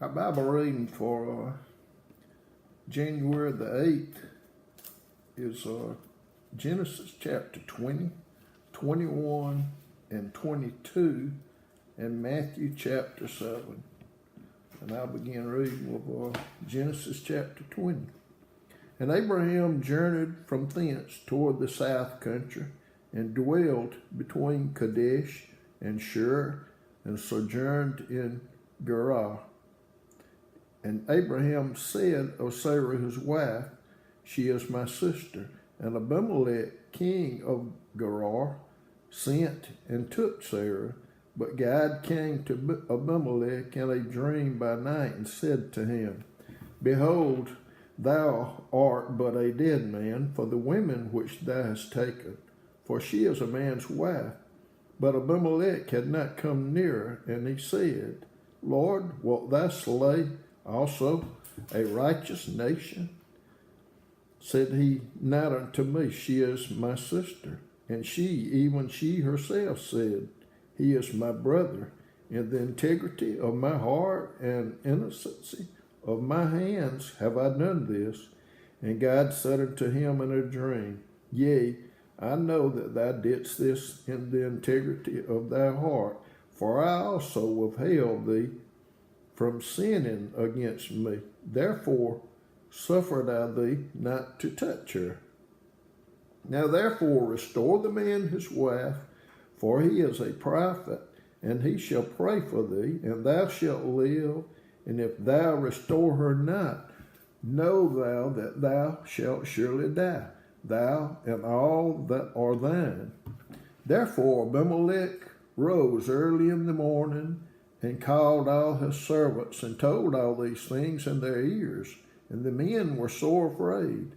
Our Bible reading for January the 8th is Genesis chapter 20, 21, and 22, and Matthew chapter 7. And I'll begin reading with Genesis chapter 20. And Abraham journeyed from thence toward the south country, and dwelt between Kadesh and Shur, and sojourned in Gerar. And Abraham said of Sarah his wife, She is my sister. And Abimelech, king of Gerar, sent and took Sarah. But God came to Abimelech in a dream by night, and said to him, Behold, thou art but a dead man for the women which thou hast taken, for she is a man's wife. But Abimelech had not come near, and he said, Lord, wilt thou slay also a righteous nation? Said he not unto me, She is my sister. And she, even she herself, said, He is my brother. In the integrity of my heart and innocency of my hands have I done this. And God said unto him in a dream, Yea, I know that thou didst this in the integrity of thy heart, for I also withheld thee from sinning against me. Therefore suffered I thee not to touch her. Now therefore restore the man his wife, for he is a prophet, and he shall pray for thee, and thou shalt live. And if thou restore her not, know thou that thou shalt surely die, thou and all that are thine. Therefore Abimelech rose early in the morning, and called all his servants, and told all these things in their ears. And the men were sore afraid.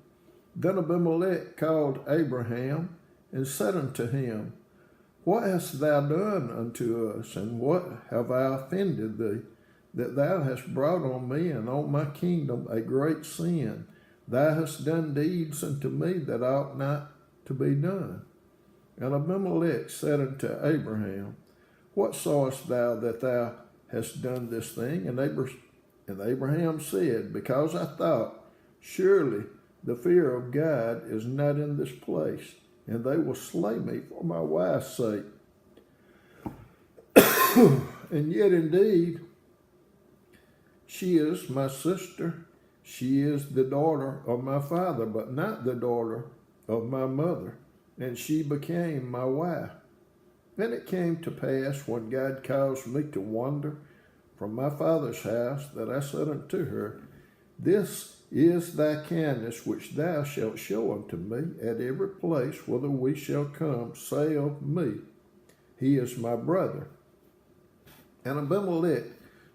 Then Abimelech called Abraham, and said unto him, What hast thou done unto us, and what have I offended thee, that thou hast brought on me and on my kingdom a great sin? Thou hast done deeds unto me that ought not to be done. And Abimelech said unto Abraham, What sawest thou that thou hast done this thing? And Abraham said, Because I thought, Surely the fear of God is not in this place, and they will slay me for my wife's sake. And yet indeed, she is my sister. She is the daughter of my father, but not the daughter of my mother. And she became my wife. Then it came to pass, when God caused me to wander from my father's house, that I said unto her, This is thy kindness which thou shalt show unto me at every place whither we shall come. Say of me, He is my brother. And Abimelech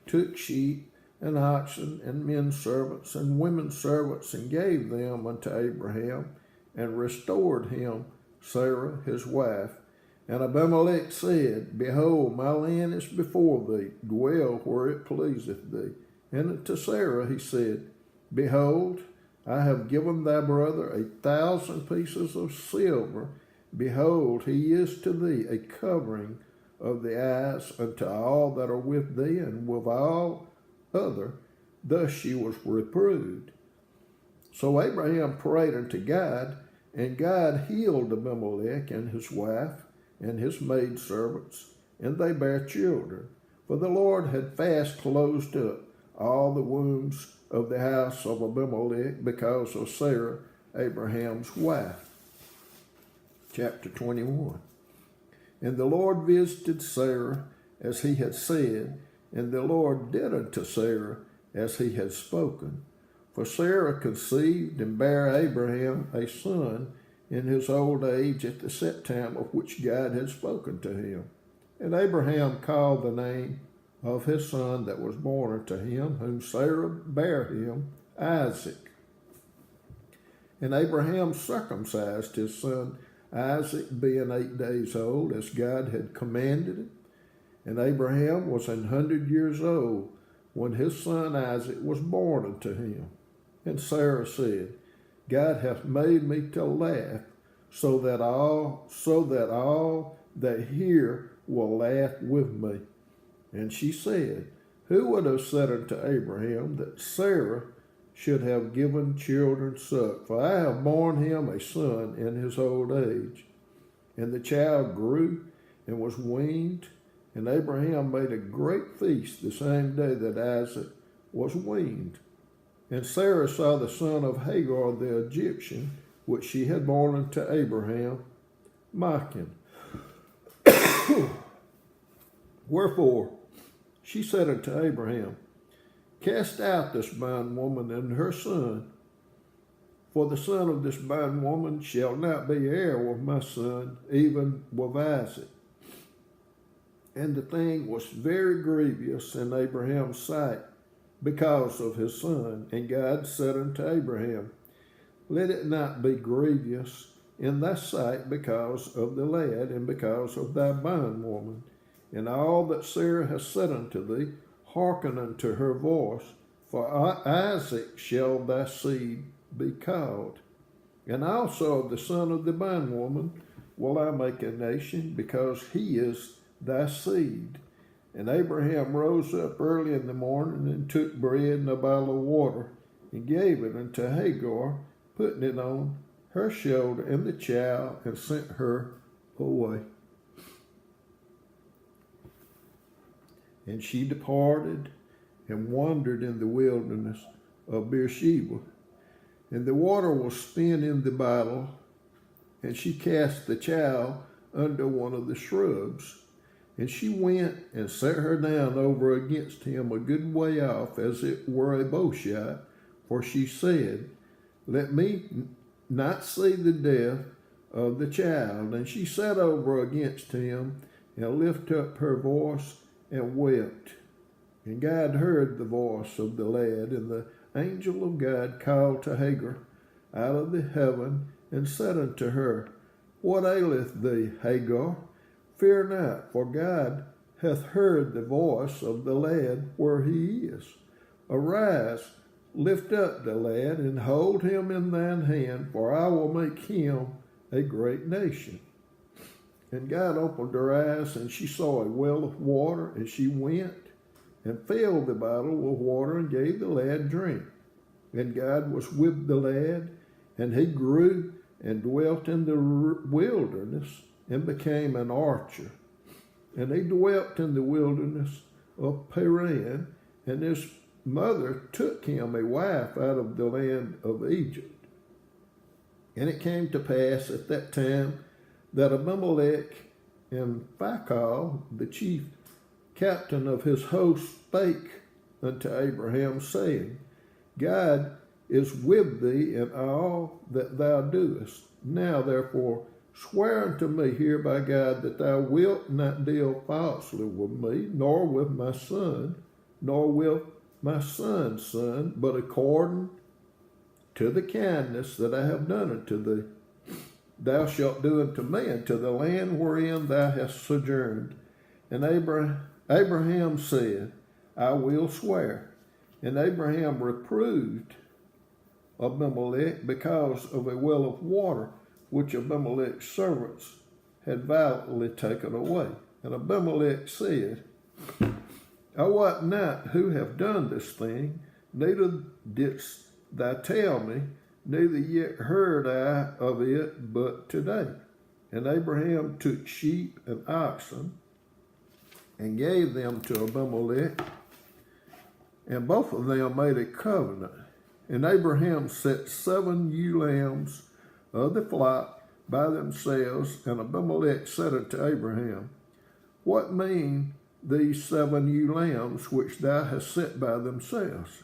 took sheep and oxen, and men servants, and women servants, and gave them unto Abraham, and restored him Sarah his wife. And Abimelech said, Behold, my land is before thee, dwell where it pleaseth thee. And to Sarah he said, Behold, I have given thy brother 1,000 pieces of silver. Behold, he is to thee a covering of the eyes unto all that are with thee, and with all other. Thus she was reproved. So Abraham prayed unto God, and God healed Abimelech and his wife and his maidservants, and they bare children. For the Lord had fast closed up all the wombs of the house of Abimelech because of Sarah, Abraham's wife. Chapter 21. And the Lord visited Sarah as he had said, and the Lord did unto Sarah as he had spoken. For Sarah conceived and bare Abraham a son in his old age at the set time of which God had spoken to him. And Abraham called the name of his son that was born unto him, whom Sarah bare him, Isaac. And Abraham circumcised his son Isaac, being 8 days old, as God had commanded him. And Abraham was 100 years old when his son Isaac was born unto him. And Sarah said, God hath made me to laugh, so that all that hear will laugh with me. And she said, Who would have said unto Abraham that Sarah should have given children suck? For I have borne him a son in his old age. And the child grew and was weaned, and Abraham made a great feast the same day that Isaac was weaned. And Sarah saw the son of Hagar the Egyptian, which she had borne unto Abraham, mocking. Wherefore she said unto Abraham, Cast out this bondwoman and her son, for the son of this bondwoman shall not be heir with my son, even with Isaac. And the thing was very grievous in Abraham's sight because of his son. And God said unto Abraham, Let it not be grievous in thy sight because of the lad and because of thy bondwoman. And all that Sarah has said unto thee, hearken unto her voice, for Isaac shall thy seed be called. And also of the son of the bondwoman will I make a nation, because he is thy seed. And Abraham rose up early in the morning and took bread and a bottle of water and gave it unto Hagar, putting it on her shoulder and the child, and sent her away. And she departed and wandered in the wilderness of Beersheba. And the water was spent in the bottle, and she cast the child under one of the shrubs. And she went and set her down over against him a good way off, as it were a bowshot, for she said, Let me not see the death of the child. And she sat over against him, and lifted up her voice, and wept. And God heard the voice of the lad, and the angel of God called to Hagar out of the heaven, and said unto her, What aileth thee, Hagar? Fear not, for God hath heard the voice of the lad where he is. Arise, lift up the lad, and hold him in thine hand, for I will make him a great nation. And God opened her eyes, and she saw a well of water, and she went and filled the bottle with water and gave the lad drink. And God was with the lad, and he grew and dwelt in the wilderness and became an archer. And he dwelt in the wilderness of Paran, and his mother took him a wife out of the land of Egypt. And it came to pass at that time that Abimelech and Phicol, the chief captain of his host, spake unto Abraham, saying, God is with thee in all that thou doest. Now therefore swear unto me here by God that thou wilt not deal falsely with me, nor with my son, nor with my son's son, but according to the kindness that I have done unto thee. Thou shalt do unto me unto the land wherein thou hast sojourned. And Abraham said, I will swear. And Abraham reproved Abimelech because of a well of water which Abimelech's servants had violently taken away. And Abimelech said, I wot not who have done this thing, neither didst thou tell me, neither yet heard I of it but today. And Abraham took sheep and oxen and gave them to Abimelech, and both of them made a covenant. And Abraham set 7 ewe lambs of the flock by themselves, and Abimelech said unto Abraham, What mean these 7 ewe lambs which thou hast set by themselves?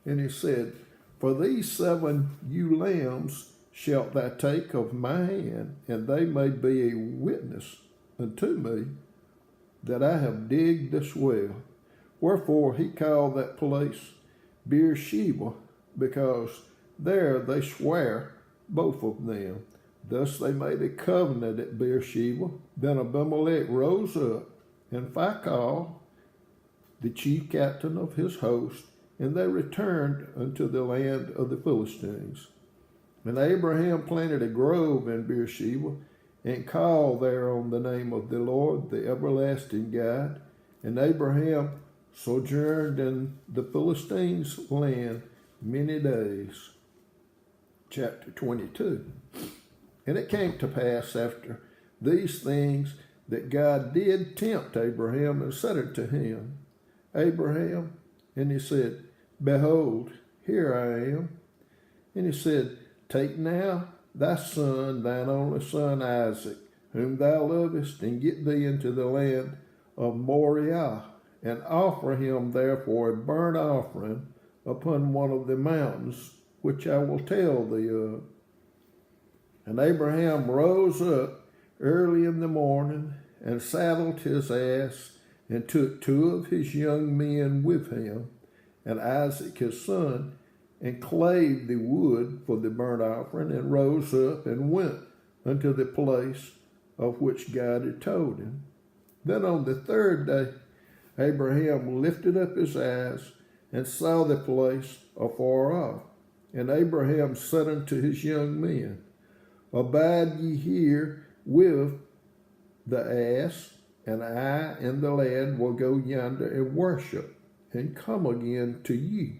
And he said, For these 7 ewe lambs shalt thou take of my hand, and they may be a witness unto me that I have digged this well. Wherefore he called that place Beersheba, because there they sware both of them. Thus they made a covenant at Beersheba. Then Abimelech rose up, and Phicol, the chief captain of his host, and they returned unto the land of the Philistines. And Abraham planted a grove in Beersheba, and called there on the name of the Lord, the everlasting God. And Abraham sojourned in the Philistines' land many days. Chapter 22. And it came to pass after these things that God did tempt Abraham and said unto him, Abraham, and he said, Behold, here I am. And he said, Take now thy son, thine only son Isaac, whom thou lovest, and get thee into the land of Moriah, and offer him therefore a burnt offering upon one of the mountains, which I will tell thee of. And Abraham rose up early in the morning, and saddled his ass, and took 2 of his young men with him, and Isaac his son, and clave the wood for the burnt offering, and rose up and went unto the place of which God had told him. Then on the 3rd day Abraham lifted up his eyes, and saw the place afar off. And Abraham said unto his young men, Abide ye here with the ass, and I and the lad will go yonder and worship, and come again to you.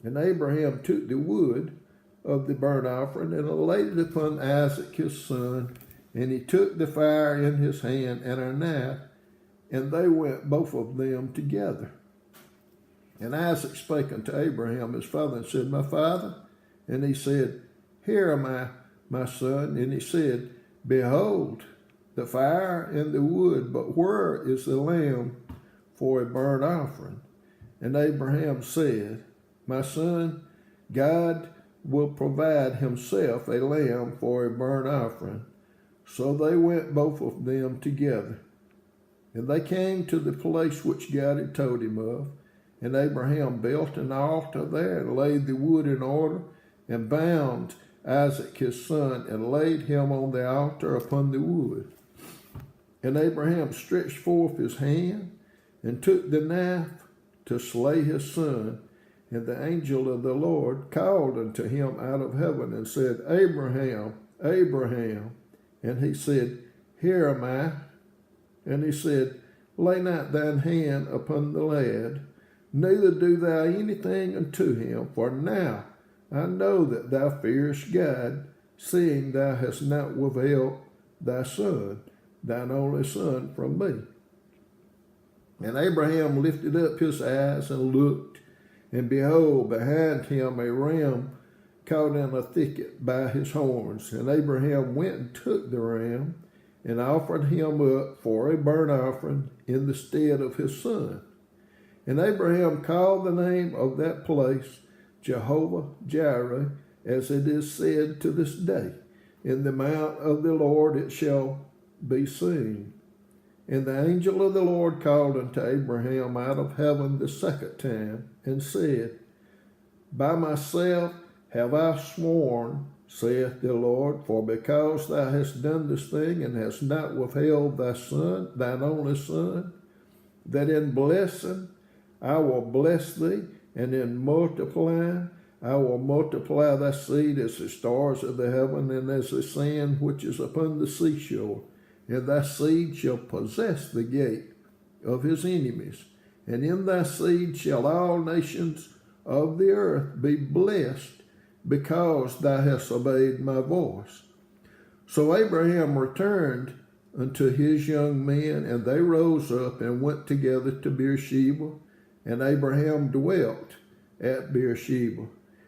And Abraham took the wood of the burnt offering, and laid it upon Isaac his son, and he took the fire in his hand and a knife, and they went both of them together. And Isaac spake unto Abraham his father, and said, My father? And he said, Here am I, my son. And he said, Behold, the fire and the wood, but where is the lamb for a burnt offering? And Abraham said, My son, God will provide himself a lamb for a burnt offering. So they went both of them together. And they came to the place which God had told him of. And Abraham built an altar there, and laid the wood in order, and bound Isaac his son, and laid him on the altar upon the wood. And Abraham stretched forth his hand, and took the knife to slay his son. And the angel of the Lord called unto him out of heaven, and said, Abraham, Abraham. And he said, Here am I. And he said, Lay not thine hand upon the lad, neither do thou anything unto him, for now I know that thou fearest God, seeing thou hast not withheld thy son, thine only son, from me. And Abraham lifted up his eyes and looked, and behold, behind him a ram caught in a thicket by his horns. And Abraham went and took the ram, and offered him up for a burnt offering in the stead of his son. And Abraham called the name of that place Jehovah Jireh, as it is said to this day, In the mount of the Lord it shall be seen. And the angel of the Lord called unto Abraham out of heaven the 2nd time, and said, By myself have I sworn, saith the Lord, for because thou hast done this thing, and hast not withheld thy son, thine only son, that in blessing I will bless thee, and in multiplying I will multiply thy seed as the stars of the heaven, and as the sand which is upon the seashore. And thy seed shall possess the gate of his enemies. And in thy seed shall all nations of the earth be blessed, because thou hast obeyed my voice. So Abraham returned unto his young men, and they rose up and went together to Beersheba. And Abraham dwelt at Beersheba.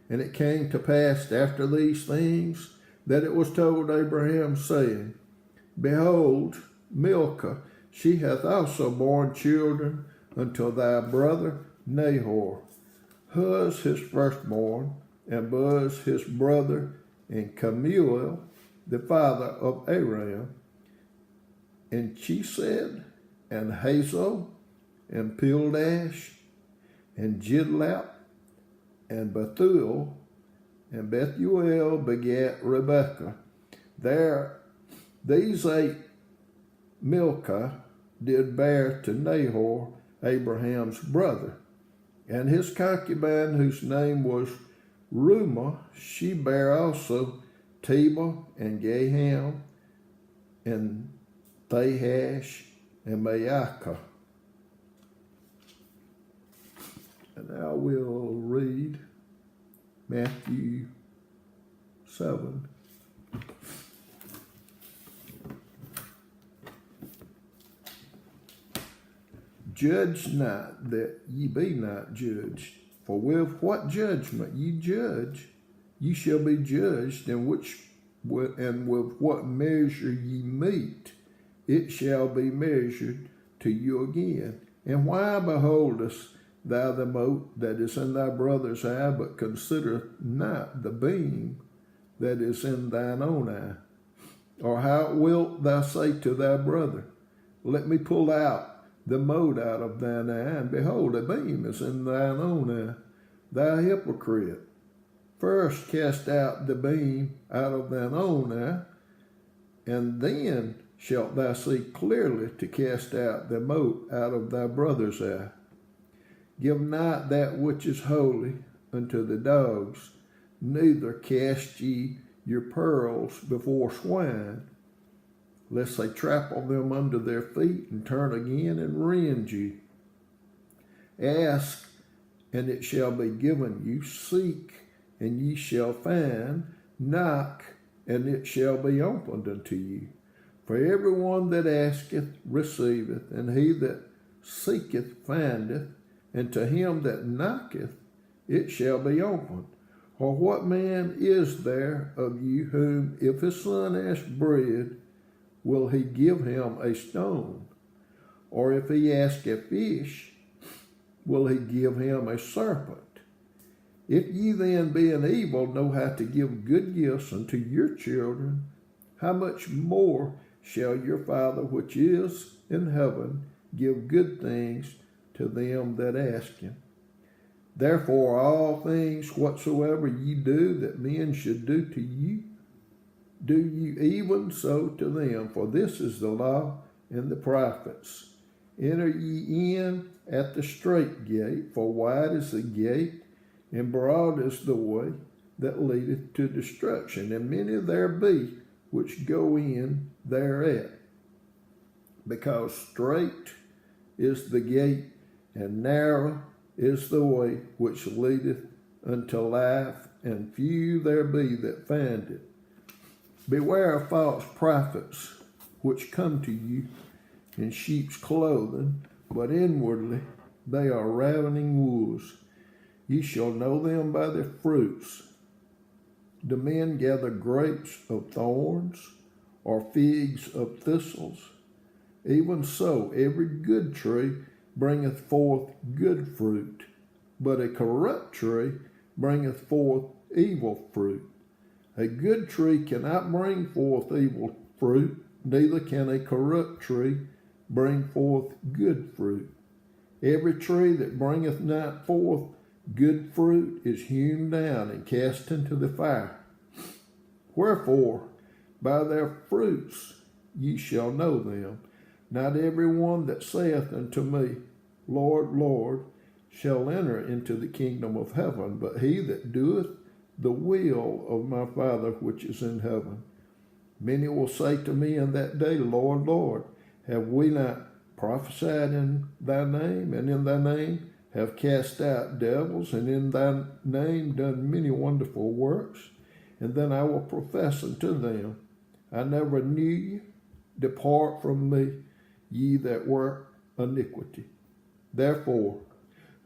And it came to pass after these things, that it was told Abraham, saying, Behold, Milcah, she hath also borne children unto thy brother Nahor, Huz his firstborn, and Buz his brother, and Kemuel the father of Aram, and Chesed, and Hazo, and Pildash, and Jidlap, and Bethuel, and Bethuel begat Rebekah. These 8 Milcah did bear to Nahor, Abraham's brother. And his concubine, whose name was Reumah, she bare also Tebah, and Gaham, and Thahash, and Maacah. will read Matthew 7. Judge not, that ye be not judged. For with what judgment ye judge, ye shall be judged, and with what measure ye mete, it shall be measured to you again. And why beholdest thou the mote that is in thy brother's eye, but considerest not the beam that is in thine own eye? Or how wilt thou say to thy brother, let me pull out the mote out of thine eye, and behold, a beam is in thine own eye? Thou hypocrite, first cast out the beam out of thine own eye, and then shalt thou see clearly to cast out the mote out of thy brother's eye. Give not that which is holy unto the dogs, neither cast ye your pearls before swine, lest they trample them under their feet and turn again and rend you. Ask, and it shall be given you. Seek, and ye shall find. Knock, and it shall be opened unto you. For everyone that asketh receiveth, and he that seeketh findeth, and to him that knocketh it shall be opened. Or what man is there of you whom, if his son ask bread, will he give him a stone? Or if he ask a fish, will he give him a serpent? If ye then, being evil, know how to give good gifts unto your children, how much more shall your Father which is in heaven give good things to them that ask him? Therefore all things whatsoever ye do that men should do to you, do you even so to them, for this is the law and the prophets. Enter ye in at the strait gate, for wide is the gate, and broad is the way that leadeth to destruction, and many there be which go in thereat. Because strait is the gate, and narrow is the way which leadeth unto life, and few there be that find it. Beware of false prophets, which come to you in sheep's clothing, but inwardly they are ravening wolves. Ye shall know them by their fruits. Do men gather grapes of thorns, or figs of thistles? Even so, every good tree bringeth forth good fruit, but a corrupt tree bringeth forth evil fruit. A good tree cannot bring forth evil fruit, neither can a corrupt tree bring forth good fruit. Every tree that bringeth not forth good fruit is hewn down and cast into the fire. Wherefore, by their fruits ye shall know them. Not every one that saith unto me, Lord, Lord, shall enter into the kingdom of heaven, but he that doeth the will of my Father which is in heaven. Many will say to me in that day, Lord, Lord, have we not prophesied in thy name, and in thy name have cast out devils, and in thy name done many wonderful works? And then I will profess unto them, I never knew you. Depart from me, ye that work iniquity. Therefore,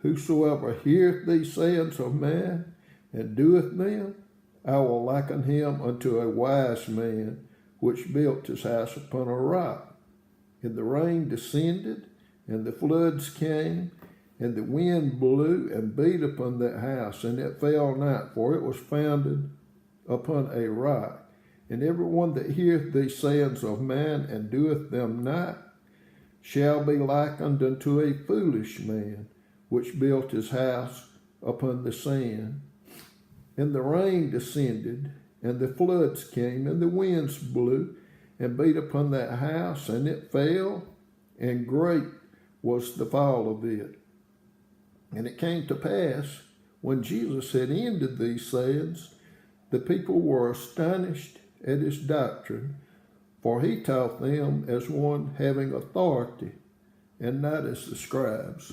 whosoever heareth these sayings of man, and doeth them, I will liken him unto a wise man, which built his house upon a rock. And the rain descended, and the floods came, and the wind blew and beat upon that house, and it fell not, for it was founded upon a rock. And every one that heareth these sayings of man, and doeth them not, shall be likened unto a foolish man, which built his house upon the sand. And the rain descended, and the floods came, and the winds blew, and beat upon that house, and it fell, and great was the fall of it. And it came to pass, when Jesus had ended these sayings, the people were astonished at his doctrine, for he taught them as one having authority, and not as the scribes.